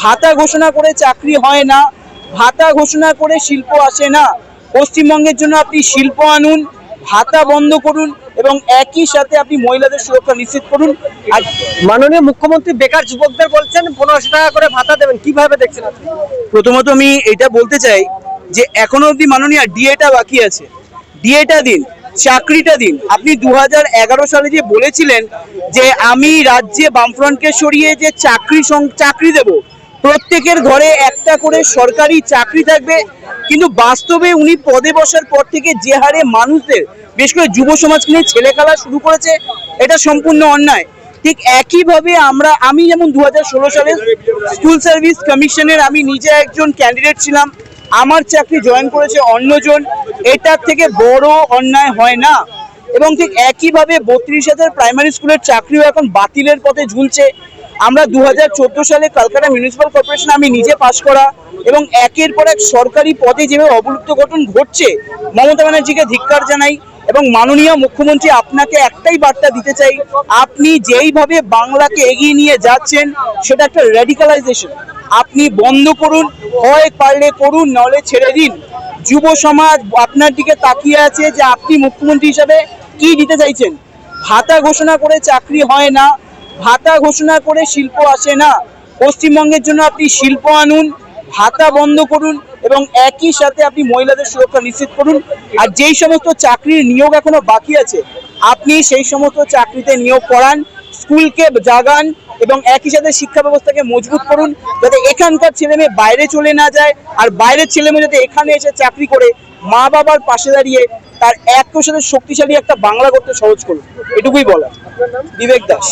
ভাতা ঘোষণা করে চাকরি হয় না, ভাতা ঘোষণা করে শিল্প আসে না। পশ্চিমবঙ্গের জন্য আপনি শিল্প আনুন, ভাতা বন্ধ করুন এবং একই সাথে আপনি মহিলাদের সুরক্ষা নিশ্চিত করুন। আর মাননীয় মুখ্যমন্ত্রী বেকার যুবকদের বলছেন 1500 টাকা করে ভাতা দেবেন, কিভাবে দেখছেন আপনি? প্রথমত আমি এটা বলতে চাই যে এখনো অবধি মাননীয় ডিএটা বাকি আছে, ডিএটা দিন, চাকরিটা দিন। আপনি 2011 সালে যে বলেছিলেন যে আমি রাজ্যে বামফ্রন্টকে সরিয়ে যে চাকরি দেব, প্রত্যেকের ঘরে একটা করে সরকারি চাকরি থাকবে, কিন্তু বাস্তবে উনি পদে বসার পর থেকে যে হারে মানুষদের, বিশেষ করে যুব সমাজকে নিয়ে ছেলে খেলা শুরু করেছে, এটা সম্পূর্ণ অন্যায়। ঠিক একইভাবে আমি যেমন 2016 সালে স্কুল সার্ভিস কমিশনের আমি নিজে একজন ক্যান্ডিডেট ছিলাম, আমার চাকরি জয়েন করেছে অন্যজন, এটার থেকে বড় অন্যায় হয় না। এবং ঠিক একইভাবে 32,000 প্রাইমারি স্কুলের চাকরিও এখন বাতিলের পথে ঝুলছে। আমরা 2014 সালে কলকাতা মিউনিসিপ্যাল কর্পোরেশন আমি নিজে পাশ করা, এবং একের পর এক সরকারি পদে যেভাবে অবলুপ্ত গঠন ঘটছে, মমতা ব্যানার্জিকে ধিক্কার জানাই। এবং মাননীয় মুখ্যমন্ত্রী, আপনাকে একটাই বার্তা দিতে চাই, আপনি যেইভাবে বাংলাকে এগিয়ে নিয়ে যাচ্ছেন সেটা একটা র্যাডিকালাইজেশন, আপনি বন্ধ করুন। হয় পারলে করুন, নাহলে ছেড়ে দিন। যুব সমাজ আপনার দিকে তাকিয়ে আছে যে আপনি মুখ্যমন্ত্রী হিসাবে কি দিতে চাইছেন। ভাতা ঘোষণা করে চাকরি হয় না, ভাতা ঘোষণা করে শিল্প আসে না। পশ্চিমবঙ্গের জন্য আপনি শিল্প আনুন, ভাতা বন্ধ করুন এবং একই সাথে আপনি মহিলাদের সুরক্ষা নিশ্চিত করুন। আর যেই সমস্ত চাকরির নিয়োগ এখনো বাকি আছে, আপনি সেই সমস্ত চাকরিতে নিয়োগ করান, স্কুলকে জাগান এবং একই সাথে শিক্ষা ব্যবস্থাকে মজবুত করুন, যাতে এখানকার ছেলে মেয়ে বাইরে চলে না যায়, আর বাইরের ছেলে মেয়ে যাতে এখানে এসে চাকরি করে মা বাবার পাশে দাঁড়িয়ে তার একসাথে শক্তিশালী একটা বাংলা করতে সহজ করুন। এটুকুই বলা। বিবেক দাস।